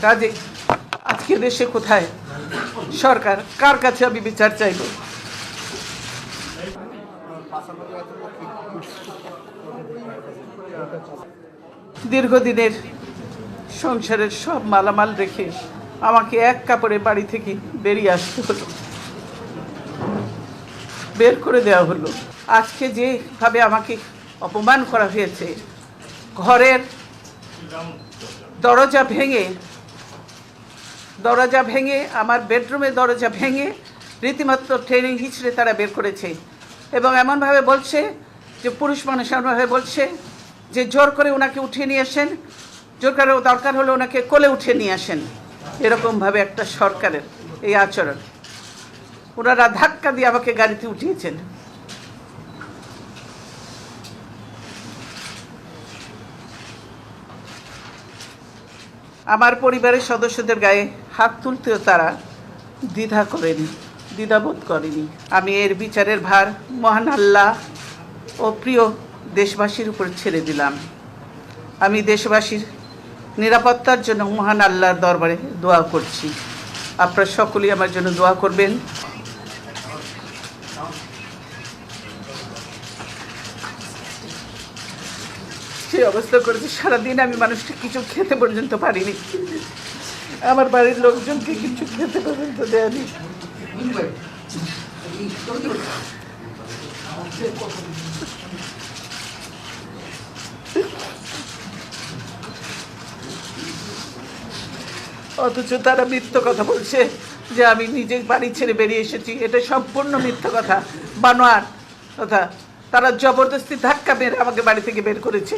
কাজে আজকে দেশে কোথায় সরকার, কার কাছে আমি বিচার চাইব? দীর্ঘদিনের সংসারের সব মালামাল রেখে আমাকে এক কাপড়ে বাড়ি থেকে বেরিয়ে আসতে হলো, বের করে দেওয়া হলো। আজকে যেভাবে আমাকে অপমান করা হয়েছে, ঘরের দরজা ভেঙে আমার বেডরুমের দরজা ভেঙে রীতিমাত্র ট্রেনিং হিচড়ে তারা বের করেছে এবং এমনভাবে বলছে যে পুরুষ মানুষ এমনভাবে বলছে যে জোর করে ওনাকে উঠিয়ে নিয়ে আসেন, জোর করে দরকার হলে ওনাকে কোলে উঠিয়ে নিয়ে আসেন। এরকমভাবে একটা সরকারের এই আচরণ। ওনারা ধাক্কা দিয়ে আমাকে গাড়িতে উঠিয়েছেন। আমার পরিবারের সদস্যদের গায়ে হাত তুলতেও তারা দ্বিধাবোধ করেনি। আমি এর বিচারের ভার মহান আল্লাহ ও প্রিয় দেশবাসীর উপর ছেড়ে দিলাম। আমি দেশবাসীর নিরাপত্তার জন্য মহান আল্লাহর দরবারে দোয়া করছি। আপনারা সকলেই আমার জন্য দোয়া করবেন। সেই অবস্থা করেছে, সারাদিন আমি মানুষকে কিছু খেতে পর্যন্ত পারিনি, আমার বাড়ির লোকজনকে কিছু খেতে পর্যন্ত দেয়নি। অথচ তারা মিথ্যা কথা বলছে যে আমি নিজে বাড়ি ছেড়ে বেরিয়ে এসেছি। এটা সম্পূর্ণ মিথ্যা কথা, বানোয়াট কথা। তারা জবরদস্তি ধাক্কা মেরে আমাকে বাড়ি থেকে বের করেছে।